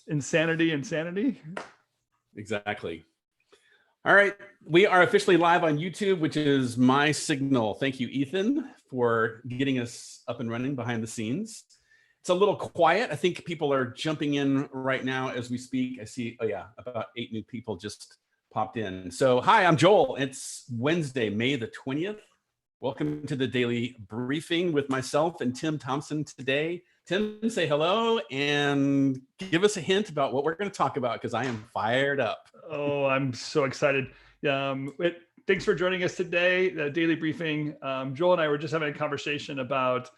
insanity. Exactly. All right. We are officially live on YouTube, which is my signal. Thank you, Ethan, for getting us up and running behind the scenes. It's a little quiet. I think people are jumping in right now as we speak. I see, oh yeah, about 8 new people just popped in. So hi, I'm Joel. It's Wednesday, May the 20th. Welcome to the daily briefing with myself and Tim Thompson today. Tim, say hello and give us a hint about what we're going to talk about, because I am fired up. Oh, I'm so excited. Thanks for joining us today, the daily briefing. Joel and I were just having a conversation about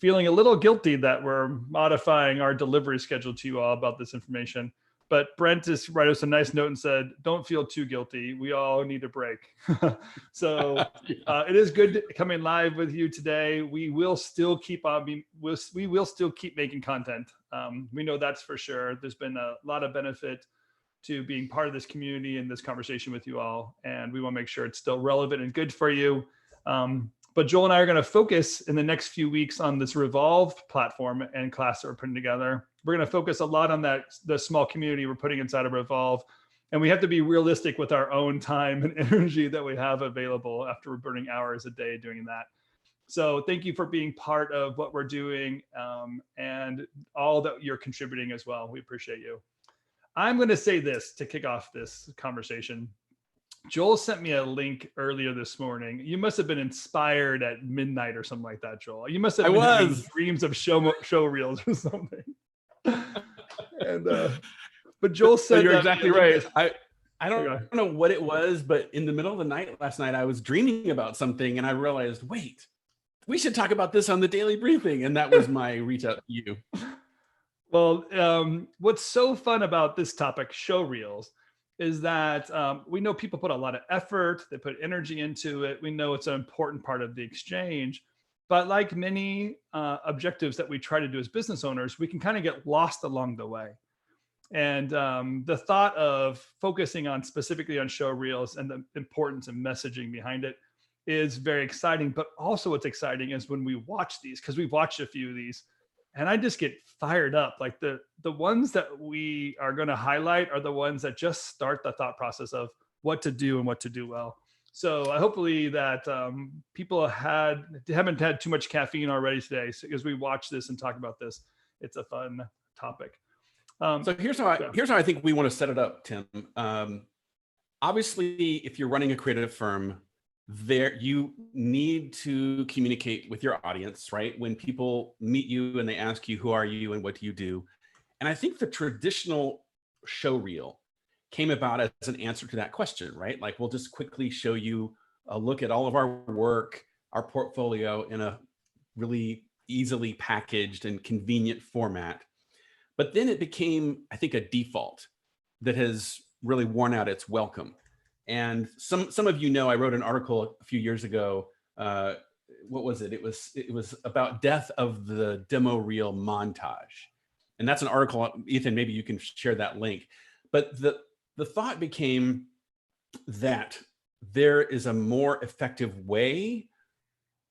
feeling a little guilty that we're modifying our delivery schedule to you all about this information. But Brent just wrote us a nice note and said, don't feel too guilty. We all need a break. So it is good coming live with you today. We will still keep on, we will still keep making content. We know that's for sure. There's been a lot of benefit to being part of this community and this conversation with you all. And we want to make sure it's still relevant and good for you. But Joel and I are going to focus in the next few weeks on this Revolve platform and class that we're putting together. We're going to focus a lot on the small community we're putting inside of Revolve. And we have to be realistic with our own time and energy that we have available after we're burning hours a day doing that. So thank you for being part of what we're doing and all that you're contributing as well. We appreciate you. I'm going to say this to kick off this conversation. Joel sent me a link earlier this morning. You must have been inspired at midnight or something like that, Joel. You must have been having dreams of show reels or something. But Joel said, you're exactly right. I don't know what it was, but in the middle of the night last night, I was dreaming about something and I realized, wait, we should talk about this on the daily briefing. And that was my reach out to you. Well, what's so fun about this topic, show reels, is that we know people put a lot of effort, they put energy into it. We know it's an important part of the exchange. But like many objectives that we try to do as business owners, we can kind of get lost along the way. And the thought of focusing on specifically on show reels and the importance and messaging behind it is very exciting. But also what's exciting is when we watch these, because we've watched a few of these, and I just get fired up. Like the ones that we are going to highlight are the ones that just start the thought process of what to do and what to do well. So hopefully that people haven't had too much caffeine already today. So as we watch this and talk about this, it's a fun topic. So here's how I think we want to set it up, Tim. Obviously, if you're running a creative firm, you need to communicate with your audience, right? When people meet you and they ask you, who are you and what do you do? And I think the traditional show reel came about as an answer to that question, right? Like, we'll just quickly show you a look at all of our work, our portfolio in a really easily packaged and convenient format. But then it became, I think, a default that has really worn out its welcome. And some of you know, I wrote an article a few years ago. What was it? It was about death of the demo reel montage. And that's an article, Ethan, maybe you can share that link. But the thought became that there is a more effective way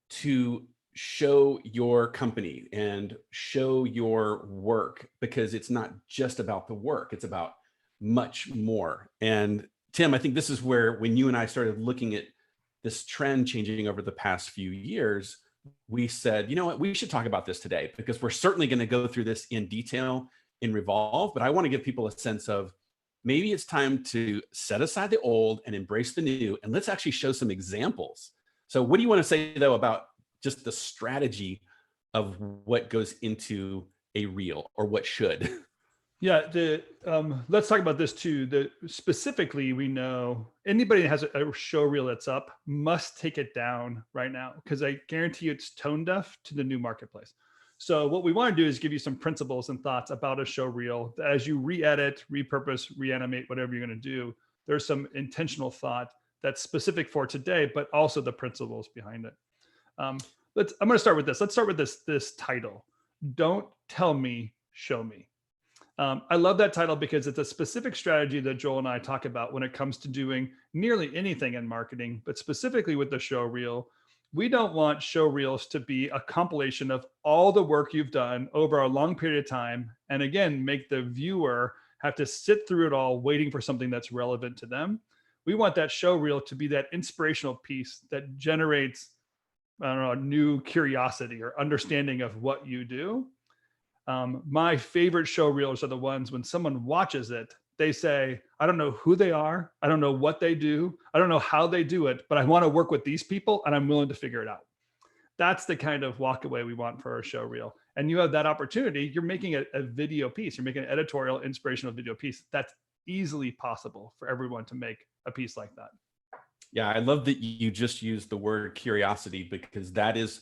to show your company and show your work, because it's not just about the work, it's about much more. And Tim, I think this is where, when you and I started looking at this trend changing over the past few years, we said, you know what, we should talk about this today, because we're certainly going to go through this in detail in Revolve, but I want to give people a sense of maybe it's time to set aside the old and embrace the new, and let's actually show some examples. So what do you want to say, though, about just the strategy of what goes into a reel, or what should? Yeah, let's talk about this too. Specifically, we know anybody that has a show reel that's up must take it down right now, because I guarantee you it's tone deaf to the new marketplace. So what we want to do is give you some principles and thoughts about a show reel. As you re-edit, repurpose, reanimate, whatever you're going to do, there's some intentional thought that's specific for today, but also the principles behind it. I'm going to start with this. Let's start with this title. Don't tell me, show me. I love that title because it's a specific strategy that Joel and I talk about when it comes to doing nearly anything in marketing, but specifically with the show reel. We don't want show reels to be a compilation of all the work you've done over a long period of time. And again, make the viewer have to sit through it all waiting for something that's relevant to them. We want that show reel to be that inspirational piece that generates, I don't know, new curiosity or understanding of what you do. My favorite show reels are the ones when someone watches it, they say, I don't know who they are. I don't know what they do. I don't know how they do it, but I want to work with these people and I'm willing to figure it out. That's the kind of walk away we want for our show reel. And you have that opportunity. You're making a video piece. You're making an editorial, inspirational video piece. That's easily possible for everyone to make a piece like that. Yeah, I love that you just used the word curiosity, because that is,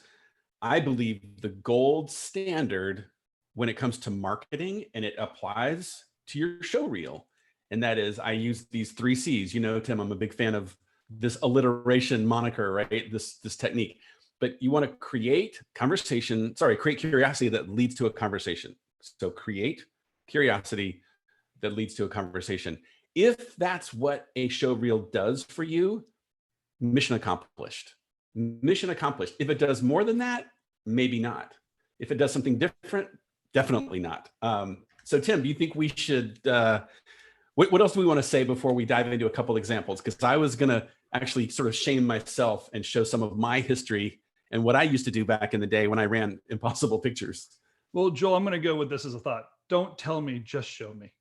I believe, the gold standard when it comes to marketing, and it applies to your show reel. And that is, I use these 3 C's. You know, Tim, I'm a big fan of this alliteration moniker, right? This technique. But you want to create curiosity that leads to a conversation. So create curiosity that leads to a conversation. If that's what a show reel does for you, mission accomplished. Mission accomplished. If it does more than that, maybe not. If it does something different, definitely not. So Tim, do you think we should, what else do we want to say before we dive into a couple examples? Because I was going to actually sort of shame myself and show some of my history and what I used to do back in the day when I ran Impossible Pictures. Well, Joel, I'm going to go with this as a thought. Don't tell me, just show me.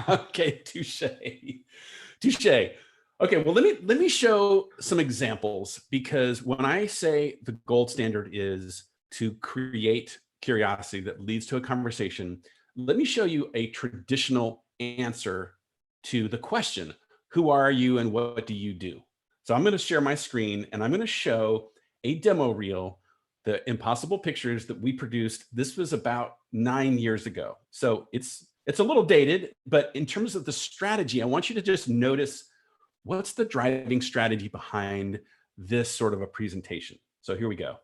Okay, touche. Okay, well, let me show some examples, because when I say the gold standard is to create curiosity that leads to a conversation, let me show you a traditional answer to the question, who are you and what do you do? So I'm going to share my screen and I'm going to show a demo reel, the Impossible Pictures that we produced. This was about 9 years ago. So it's a little dated, but in terms of the strategy, I want you to just notice what's the driving strategy behind this sort of a presentation. So here we go.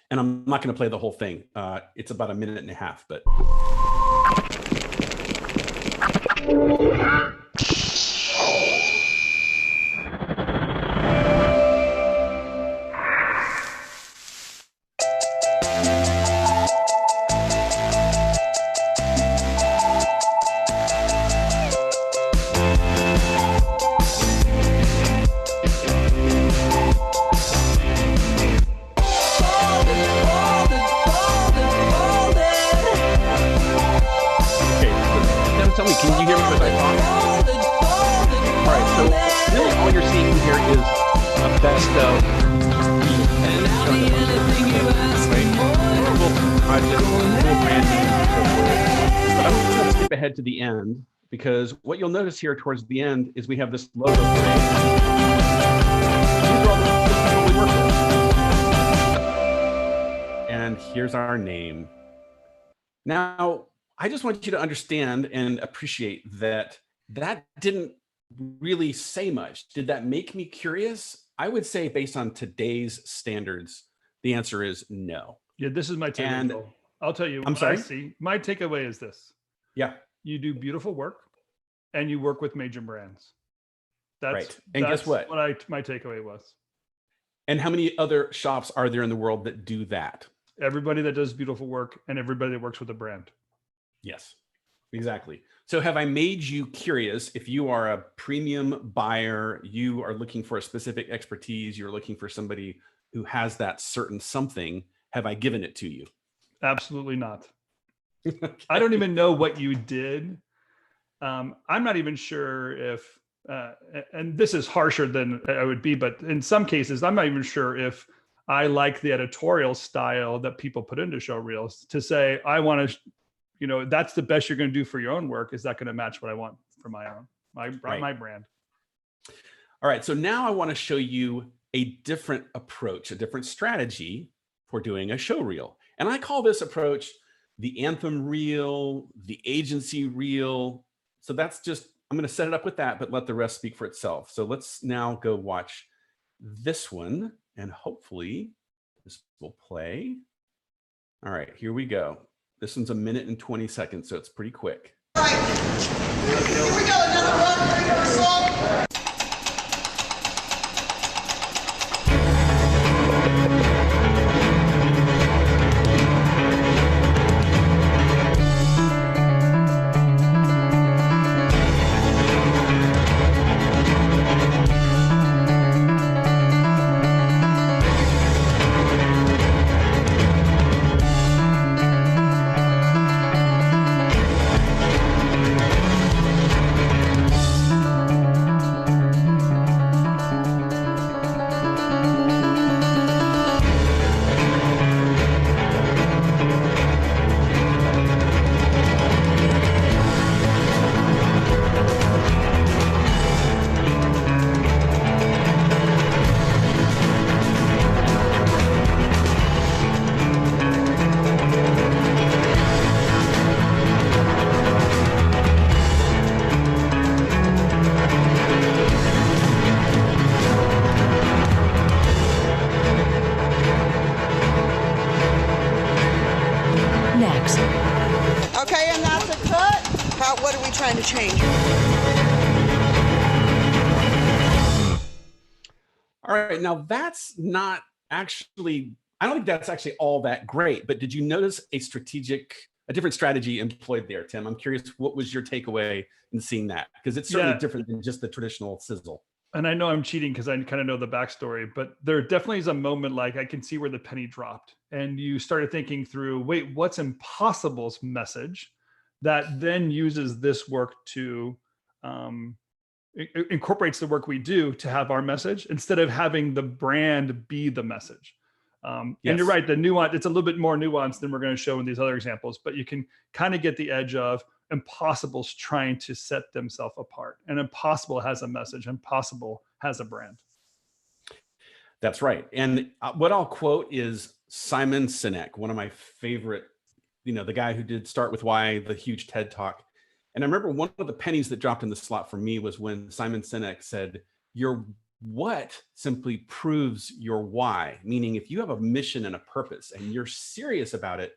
And I'm not going to play the whole thing. It's about 1.5 minutes, but. Can you hear me as I talk? All right, so really all you're seeing here is a best of but I'm just going to skip ahead to the end, because what you'll notice here towards the end is we have this logo. These are all the people we work with. And here's our name. Now, I just want you to understand and appreciate that didn't really say much. Did that make me curious? I would say, based on today's standards, the answer is no. Yeah, this is my takeaway. I'll tell you. I'm sorry. I see. My takeaway is this. Yeah. You do beautiful work, and you work with major brands. That's right. And guess what? My takeaway was. And how many other shops are there in the world that do that? Everybody that does beautiful work, and everybody that works with a brand. Yes, exactly. So have I made you curious? If you are a premium buyer, you are looking for a specific expertise, you're looking for somebody who has that certain something, have I given it to you? Absolutely not. Okay. I don't even know what you did. I'm not even sure if, and this is harsher than I would be, but in some cases, I'm not even sure if I like the editorial style that people put into show reels to say, I want to, that's the best you're going to do for your own work. Is that going to match what I want for my own, my brand? All right. So now I want to show you a different approach, a different strategy for doing a show reel. And I call this approach the anthem reel, the agency reel. So that's just, I'm going to set it up with that, but let the rest speak for itself. So let's now go watch this one, and hopefully this will play. All right, here we go. This one's 1 minute and 20 seconds, so it's pretty quick. All right. Here we go, another rock song. about what are we trying to change. All right, now that's not actually, I don't think that's actually all that great, but did you notice a different strategy employed there, Tim? I'm curious, what was your takeaway in seeing that? Because it's certainly different than just the traditional sizzle. And I know I'm cheating because I kind of know the backstory, but there definitely is a moment like I can see where the penny dropped. And you started thinking through, wait, what's Impossible's message that then uses this work to incorporates the work we do to have our message instead of having the brand be the message. And you're right, the nuance, it's a little bit more nuanced than we're going to show in these other examples, but you can kind of get the edge of Impossible's trying to set themselves apart. And Impossible has a message. Impossible has a brand. That's right. And what I'll quote is Simon Sinek, one of my favorite, the guy who did Start With Why, the huge TED Talk. And I remember one of the pennies that dropped in the slot for me was when Simon Sinek said, your what simply proves your why. Meaning if you have a mission and a purpose and you're serious about it,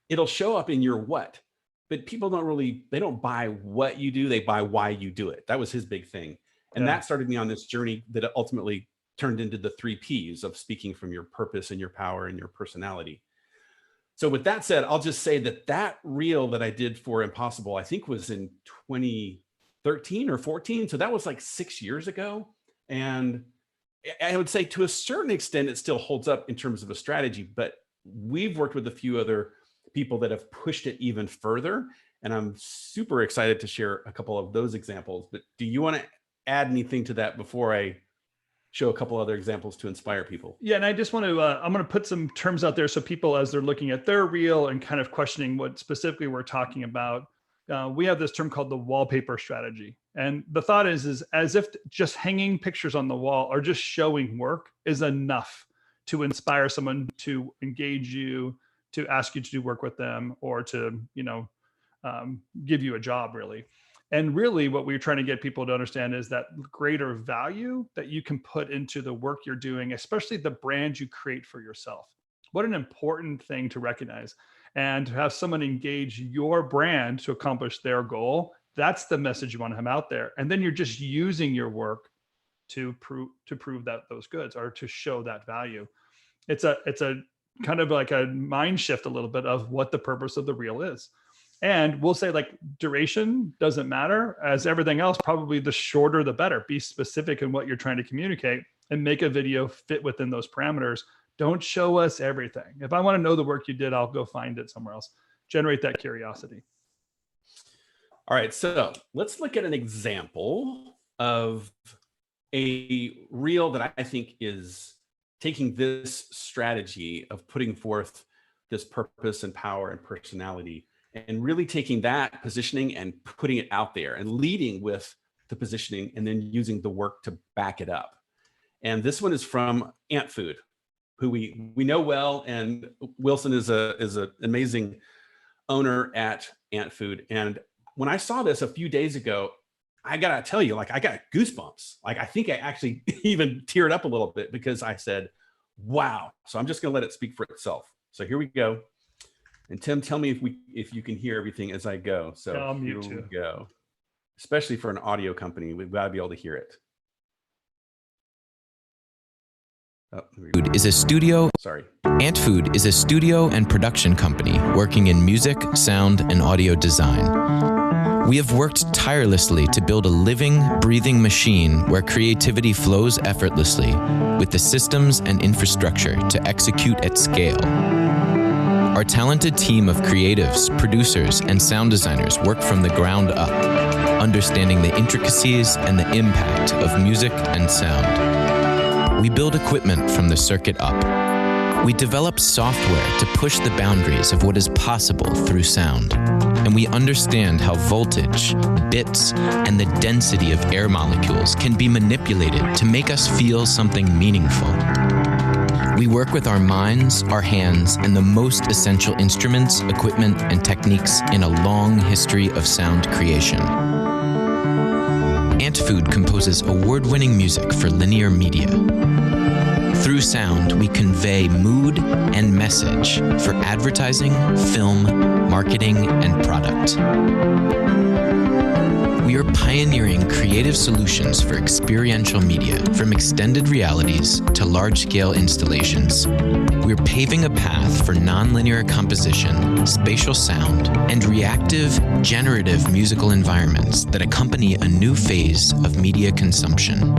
it'll show up in your what. But people they don't buy what you do, they buy why you do it. That was his big thing. And that started me on this journey that ultimately turned into the 3 Ps of speaking from your purpose and your power and your personality. So with that said, I'll just say that reel that I did for Impossible, I think was in 2013 or 14. So that was like 6 years ago. And I would say to a certain extent, it still holds up in terms of a strategy, but we've worked with a few other people that have pushed it even further. And I'm super excited to share a couple of those examples. But do you want to add anything to that before I show a couple other examples to inspire people? Yeah, and I just want to, I'm going to put some terms out there so people, as they're looking at their reel and kind of questioning what specifically we're talking about, we have this term called the wallpaper strategy. And the thought is as if just hanging pictures on the wall or just showing work is enough to inspire someone to engage you, to ask you to do work with them, or to, give you a job, really. And really what we're trying to get people to understand is that greater value that you can put into the work you're doing, especially the brand you create for yourself. What an important thing to recognize. And to have someone engage your brand to accomplish their goal, that's the message you want to have out there. And then you're just using your work to prove that those goods, or to show that value. It's a kind of like a mind shift a little bit of what the purpose of the reel is. And we'll say like duration doesn't matter, as everything else, probably the shorter, the better. Be specific in what you're trying to communicate and make a video fit within those parameters. Don't show us everything. If I want to know the work you did, I'll go find it somewhere else. Generate that curiosity. All right, so let's look at an example of a reel that I think is taking this strategy of putting forth this purpose and power and personality, and really taking that positioning and putting it out there and leading with the positioning and then using the work to back it up. And this one is from Ant Food, who we know well, and Wilson is an amazing owner at Ant Food. And when I saw this a few days ago, I gotta tell you, like, I got goosebumps. Like, I think I actually even teared up a little bit because I said, wow. So I'm just gonna let it speak for itself. So here we go. And Tim, tell me if you can hear everything as I go. So here we go. Especially for an audio company, we've got to be able to hear it. Food is a studio. Sorry. Ant Food is a studio and production company working in music, sound, and audio design. We have worked tirelessly to build a living, breathing machine where creativity flows effortlessly, with the systems and infrastructure to execute at scale. Our talented team of creatives, producers, and sound designers work from the ground up, understanding the intricacies and the impact of music and sound. We build equipment from the circuit up. We develop software to push the boundaries of what is possible through sound. And we understand how voltage, bits, and the density of air molecules can be manipulated to make us feel something meaningful. We work with our minds, our hands, and the most essential instruments, equipment, and techniques in a long history of sound creation. Ant Food composes award-winning music for linear media. Through sound, we convey mood and message for advertising, film, marketing, and product. creative solutions for experiential media, from extended realities to large-scale installations. We're paving a path for nonlinear composition, spatial sound, and reactive, generative musical environments that accompany a new phase of media consumption.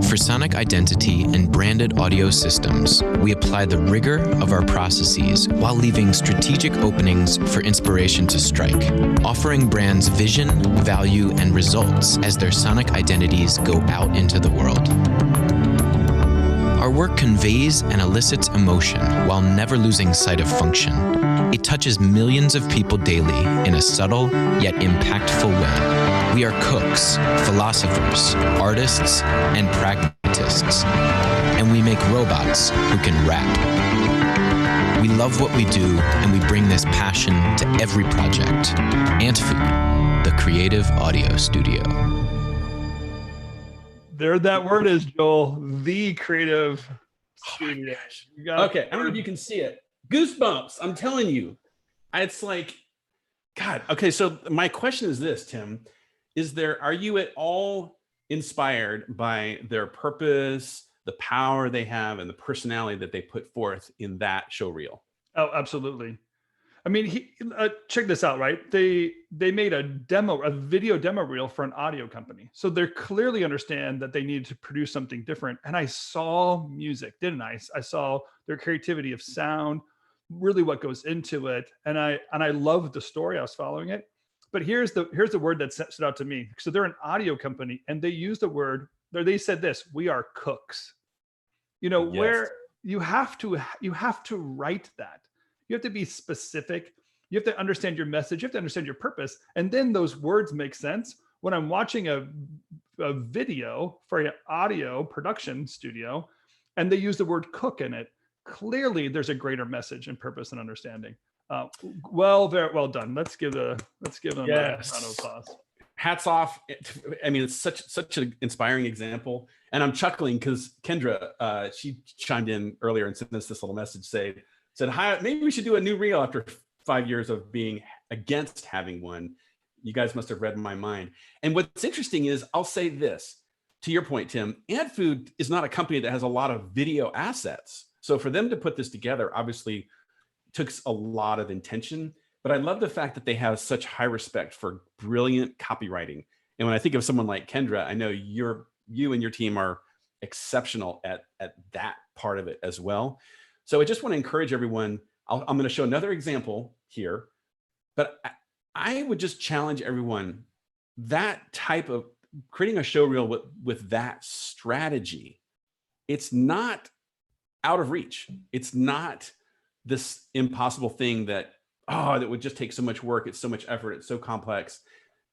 For sonic identity and branded audio systems, we apply the rigor of our processes while leaving strategic openings for inspiration to strike, offering brands vision, value, and results as their sonic identities go out into the world. Our work conveys and elicits emotion while never losing sight of function. It touches millions of people daily in a subtle yet impactful way. We are cooks, philosophers, artists, and pragmatists, and we make robots who can rap. We love what we do, and we bring this passion to every project. AntFood, the creative audio studio. There that word is, Joel, the creative studio. Okay, I don't know if you can see it. Goosebumps, I'm telling you. It's like, God. Okay, so my question is this, Tim. Are you at all inspired by their purpose, the power they have, and the personality that they put forth in that show reel? Oh, absolutely. I mean, check this out, right? They made a video demo reel for an audio company. So they clearly understand that they need to produce something different. And I saw music, didn't I? I saw their creativity of sound, really what goes into it. And I loved the story. I was following it. But here's the word that stood out to me. So they're an audio company, and they used the word, they said this: we are cooks. You know, yes. Where you have to write that. You have to be specific. You have to understand your message. You have to understand your purpose. And then those words make sense. When I'm watching a video for an audio production studio, and they use the word cook in it, clearly there's a great message and purpose and understanding. Very well done. Let's give them a round of applause. Hats off. I mean, it's such an inspiring example. And I'm chuckling because Kendra, she chimed in earlier and sent us this little message, said, hi, maybe we should do a new reel after 5 years of being against having one. You guys must have read my mind. And what's interesting is, I'll say this, to your point, Tim, AntFood is not a company that has a lot of video assets. So for them to put this together, obviously took a lot of intention, but I love the fact that they have such high respect for brilliant copywriting. And when I think of someone like Kendra, I know you and your team are exceptional at that part of it as well. So I just want to encourage everyone. I'm going to show another example here, but I would just challenge everyone, that type of creating a show reel with that strategy, it's not out of reach. It's not this impossible thing that would just take so much work. It's so much effort. It's so complex.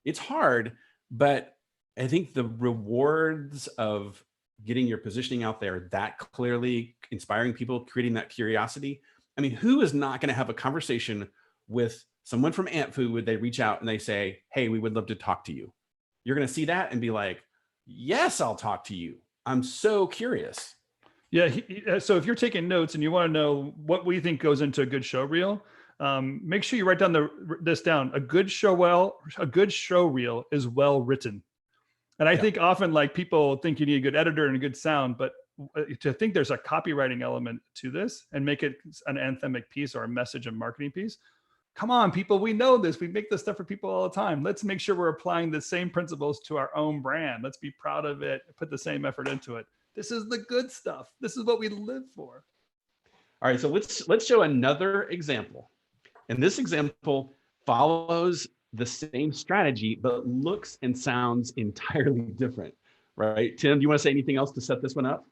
It's hard, but I think the rewards of getting your positioning out there that clearly, inspiring people, creating that curiosity. I mean, who is not going to have a conversation with someone from AntFood when they reach out and they say, hey, we would love to talk to you? You're going to see that and be like, yes, I'll talk to you. I'm so curious. Yeah. So if you're taking notes and you want to know what we think goes into a good show reel, make sure you write down this down. A good show reel is well written. And I think often, like, people think you need a good editor and a good sound, but to think there's a copywriting element to this and make it an anthemic piece or a message and marketing piece. Come on, people, we know this. We make this stuff for people all the time. Let's make sure we're applying the same principles to our own brand. Let's be proud of it, put the same effort into it. This is the good stuff. This is what we live for. All right, so let's show another example. And this example follows the same strategy, but looks and sounds entirely different, right? Tim, do you want to say anything else to set this one up?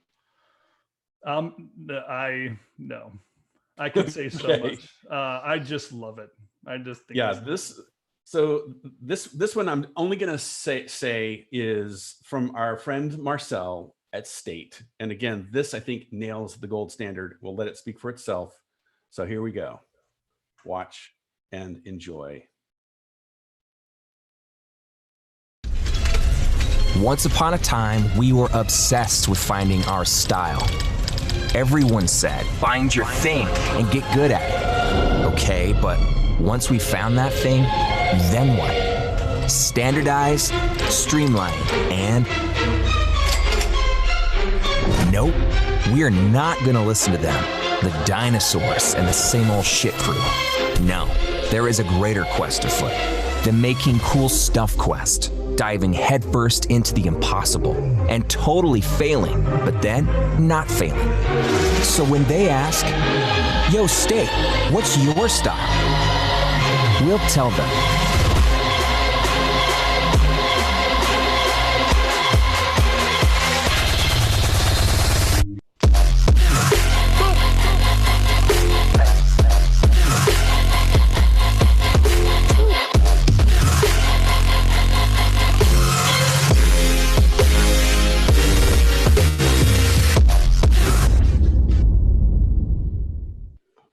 I could say so much. I just love it. I just think this one I'm only gonna say is from our friend Marcel at State. And again, this I think nails the gold standard. We'll let it speak for itself. So here we go. Watch and enjoy. Once upon a time, we were obsessed with finding our style. Everyone said, find your thing and get good at it. Okay, but once we found that thing, then what? Standardize, streamline, and nope, we are not going to listen to them, the dinosaurs and the same old shit crew. No, there is a greater quest afoot, the making cool stuff quest, diving headfirst into the impossible and totally failing, but then not failing. So when they ask, yo, State, what's your style? We'll tell them.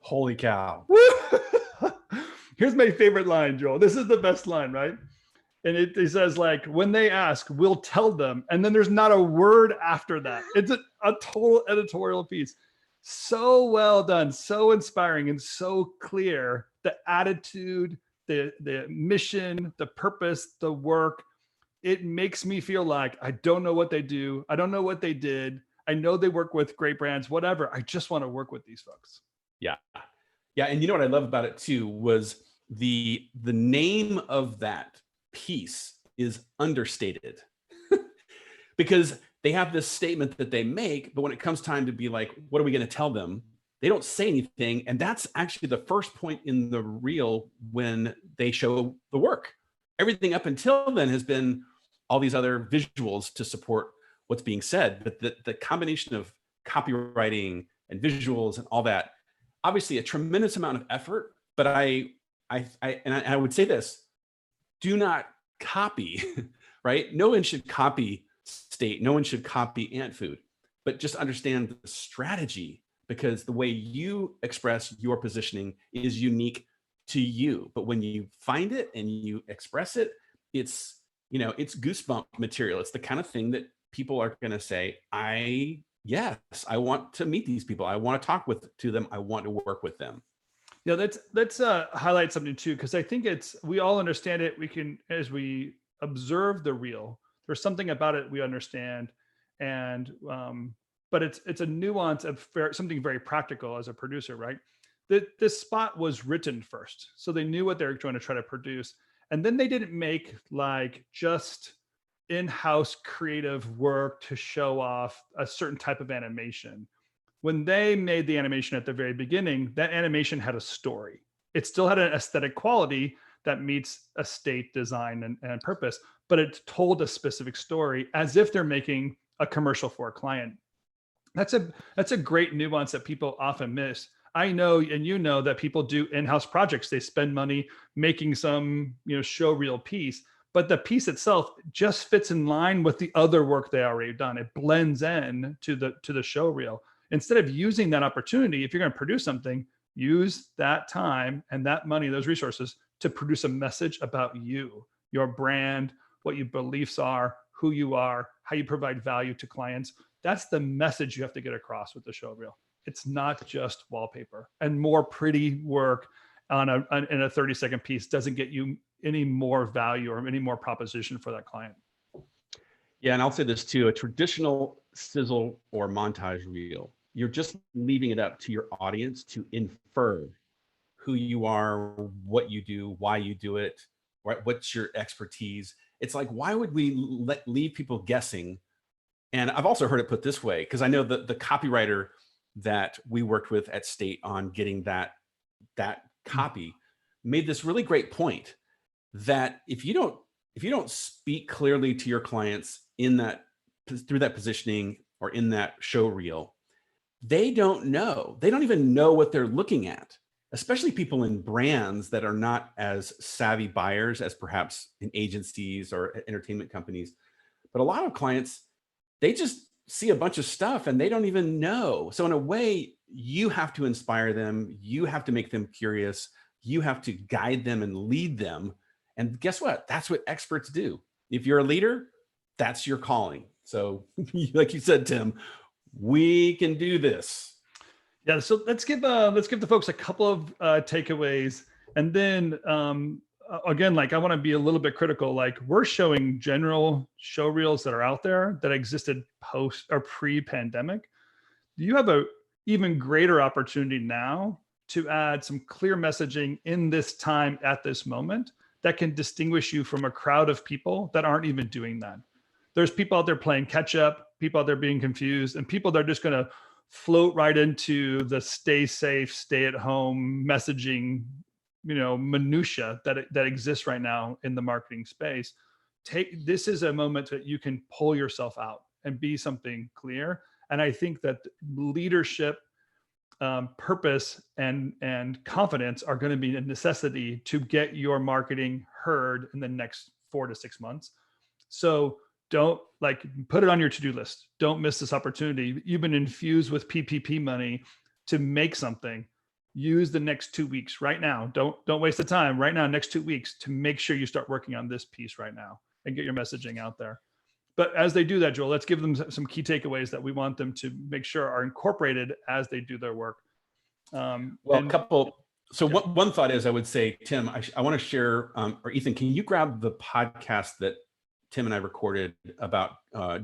Holy cow. Here's my favorite line, Joel. This is the best line, right? And it says, like, when they ask, we'll tell them. And then there's not a word after that. It's a total editorial piece. So well done, so inspiring, and so clear. The attitude, the mission, the purpose, the work. It makes me feel like I don't know what they do. I don't know what they did. I know they work with great brands, whatever. I just want to work with these folks. Yeah. Yeah. And you know what I love about it too was the name of that piece is understated because they have this statement that they make, but when it comes time to be like, what are we going to tell them? They don't say anything. And that's actually the first point in the reel when they show the work. Everything up until then has been all these other visuals to support what's being said. But the combination of copywriting and visuals and all that, obviously a tremendous amount of effort, but I would say this, do not copy, right? No one should copy State. No one should copy Ant Food, but just understand the strategy because the way you express your positioning is unique to you. But when you find it and you express it, it's goosebump material. It's the kind of thing that people are going to say, yes, I want to meet these people. I want to talk to them. I want to work with them. Yeah, let's highlight something too, because I think we all understand it. We can, as we observe the reel, there's something about it we understand, and but it's a nuance of something very practical as a producer, right? This spot was written first, so they knew what they were going to try to produce, and then they didn't make like just in-house creative work to show off a certain type of animation. When they made the animation at the very beginning, that animation had a story. It still had an aesthetic quality that meets a state design and purpose, but it told a specific story as if they're making a commercial for a client. That's a great nuance that people often miss. I know, and you know, that people do in-house projects. They spend money making some, show reel piece, but the piece itself just fits in line with the other work they already done. It blends in to the show reel. Instead of using that opportunity, if you're going to produce something, use that time and that money, those resources to produce a message about you, your brand, what your beliefs are, who you are, how you provide value to clients. That's the message you have to get across with the show reel. It's not just wallpaper, and more pretty work in a 30-second piece doesn't get you any more value or any more proposition for that client. Yeah, and I'll say this too, a traditional sizzle or montage reel, you're just leaving it up to your audience to infer who you are, what you do, why you do it, right? What's your expertise? It's like, why would we leave people guessing? And I've also heard it put this way, because I know the copywriter that we worked with at State on getting that copy made this really great point that if you don't speak clearly to your clients through that positioning or in that show reel, they don't even know what they're looking at, especially people in brands that are not as savvy buyers as perhaps in agencies or entertainment companies. But a lot of clients, they just see a bunch of stuff and they don't even know. So in a way, you have to inspire them. You have to make them curious. You have to guide them and lead them. And guess what? That's what experts do. If you're a leader, that's your calling. So like you said, Tim, we can do this. Yeah. So let's give the folks a couple of takeaways, and then again, like I want to be a little bit critical. Like we're showing general show reels that are out there that existed post or pre-pandemic. You have a even greater opportunity now to add some clear messaging in this time at this moment that can distinguish you from a crowd of people that aren't even doing that. There's people out there playing catch up, people out there being confused, and people that are just going to float right into the stay safe, stay at home messaging, minutia that exists right now in the marketing space. This is a moment that you can pull yourself out and be something clear. And I think that leadership, purpose, and confidence are going to be a necessity to get your marketing heard in the next 4 to 6 months. So don't put it on your to-do list. Don't miss this opportunity. You've been infused with PPP money to make something. Use the next 2 weeks right now. Don't waste the time right now, next 2 weeks, to make sure you start working on this piece right now and get your messaging out there. But as they do that, Joel, let's give them some key takeaways that we want them to make sure are incorporated as they do their work. One thought is, I would say, Tim, I want to share, or Ethan, can you grab the podcast that Tim and I recorded about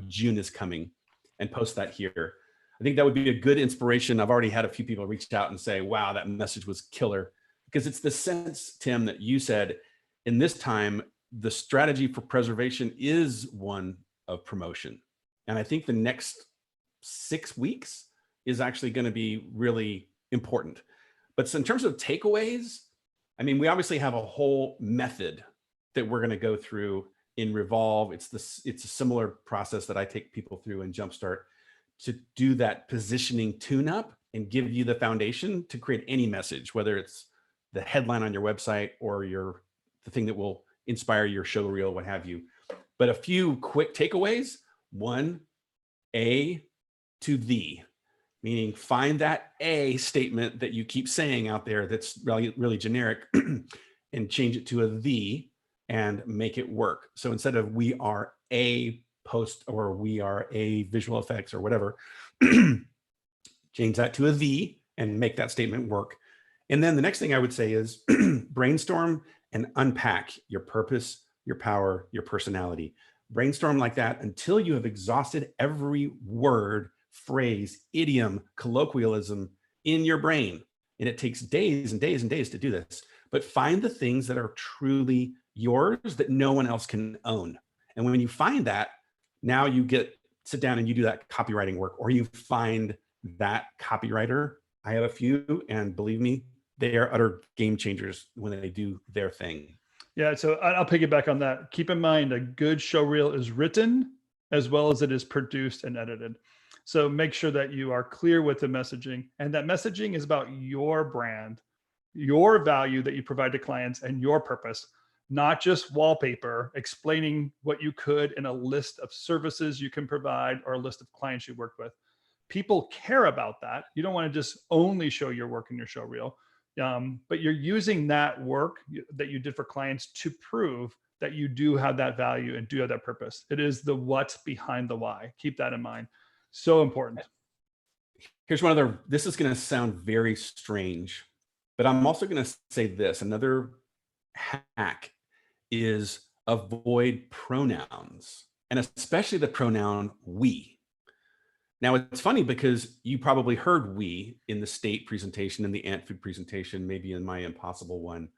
June is coming and post that here? I think that would be a good inspiration. I've already had a few people reach out and say, wow, that message was killer. Because it's the sense, Tim, that you said in this time, the strategy for preservation is one of promotion. And I think the next 6 weeks is actually going to be really important. But in terms of takeaways, I mean, we obviously have a whole method that we're going to go through in Revolve. It's a similar process that I take people through in Jumpstart to do that positioning tune-up and give you the foundation to create any message, whether it's the headline on your website or the thing that will inspire your show reel, what have you. But a few quick takeaways. 1, A to the, meaning find that A statement that you keep saying out there that's really, really generic and change it to a the and make it work. So instead of we are a post or we are a visual effects or whatever, change that to a the and make that statement work. And then the next thing I would say is brainstorm and unpack your purpose, your power, your personality. Brainstorm like that until you have exhausted every word, phrase, idiom, colloquialism in your brain. And it takes days and days and days to do this. But find the things that are truly yours that no one else can own. And when you find that, now you sit down and you do that copywriting work, or you find that copywriter. I have a few, and believe me, they are utter game changers when they do their thing. Yeah, so I'll piggyback on that. Keep in mind, a good show reel is written as well as it is produced and edited. So make sure that you are clear with the messaging, and that messaging is about your brand, your value that you provide to clients, and your purpose, not just wallpaper explaining what you could in a list of services you can provide or a list of clients you work with. People care about that. You don't want to just only show your work in your show reel. But you're using that work that you did for clients to prove that you do have that value and do have that purpose. It is the what behind the why. Keep that in mind. So important. Here's one other, this is going to sound very strange, but I'm also going to say this. Another hack is avoid pronouns, and especially the pronoun we. Now, it's funny because you probably heard we in the state presentation, in the Ant Food presentation, maybe in my Impossible one,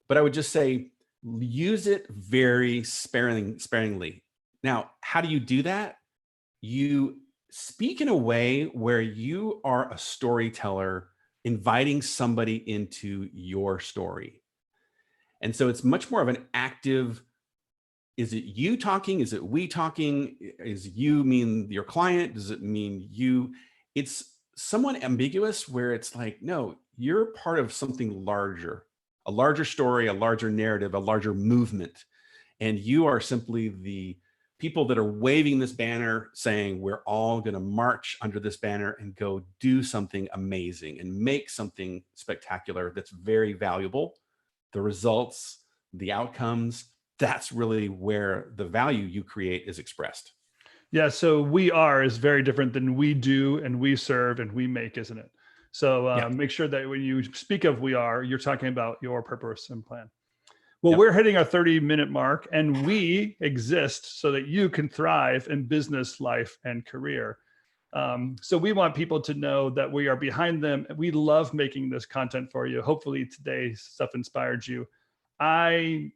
but I would just say, use it very sparingly. Now, how do you do that? You speak in a way where you are a storyteller inviting somebody into your story. And so it's much more of an active, is it you talking? Is it we talking? Is you mean your client? Does it mean you? It's somewhat ambiguous where it's like, no, you're part of something larger, a larger story, a larger narrative, a larger movement. And you are simply the people that are waving this banner saying, we're all going to march under this banner and go do something amazing and make something spectacular that's very valuable. The results, the outcomes, that's really where the value you create is expressed. Yeah, so we are is very different than we do and we serve and we make, isn't it? So Make sure that when you speak of we are, you're talking about your purpose and plan. Well, Yep. we're hitting our 30-minute mark, and we exist so that you can thrive in business, life, and career. So we want people to know that we are behind them. We love making this content for you. Hopefully today's stuff inspired you. I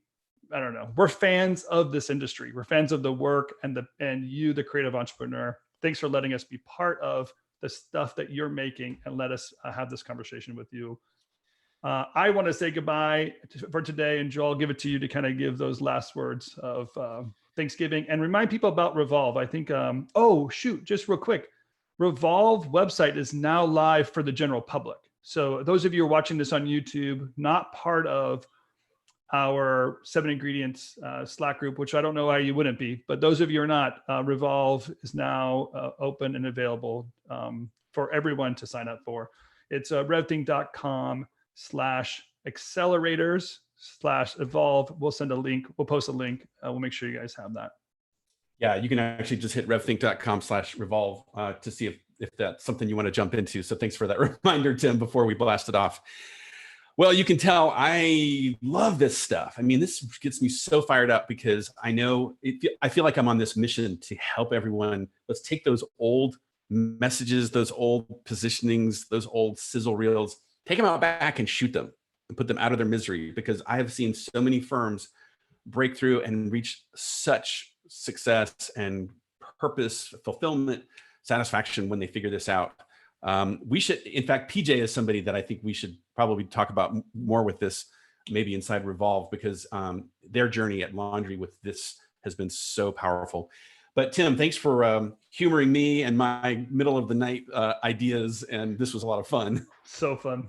don't know. We're fans of this industry. We're fans of the work and you, the creative entrepreneur. Thanks for letting us be part of the stuff that you're making and let us have this conversation with you. I want to say goodbye for today, and Joel, I'll give it to you to kind of give those last words of Thanksgiving and remind people about Revolve. I think, oh, shoot, just real quick. Revolve website is now live for the general public. So those of you who are watching this on YouTube, not part of our 7 Ingredients Slack group, which I don't know why you wouldn't be, but those of you who are not, Revolve is now open and available for everyone to sign up for. It's revthink.com/accelerators/evolve. We'll send a link. We'll post a link. We'll make sure you guys have that. Yeah, you can actually just hit revthink.com/revolve to see if that's something you want to jump into. So thanks for that reminder, Tim, before we blast it off. Well, you can tell I love this stuff. I mean, this gets me so fired up because I feel like I'm on this mission to help everyone. Let's take those old messages, those old positionings, those old sizzle reels, take them out back and shoot them and put them out of their misery, because I have seen so many firms break through and reach such success and purpose, fulfillment, satisfaction when they figure this out. We should, in fact, PJ is somebody that I think we should probably talk about more with this, maybe inside Revolve, because their journey at Laundry with this has been so powerful. But Tim, thanks for humoring me and my middle of the night ideas. And this was a lot of fun. So fun.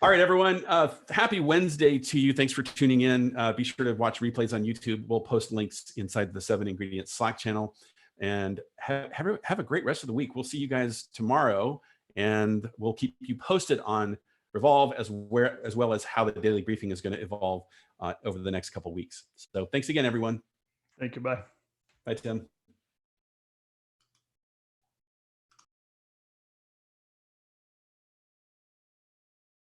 All right, everyone. Happy Wednesday to you. Thanks for tuning in. Be sure to watch replays on YouTube. We'll post links inside the 7 Ingredients Slack channel. And have a great rest of the week. We'll see you guys tomorrow, and we'll keep you posted on Revolve as well as how the daily briefing is going to evolve over the next couple of weeks. So thanks again, everyone. Thank you. Bye. Bye, Tim.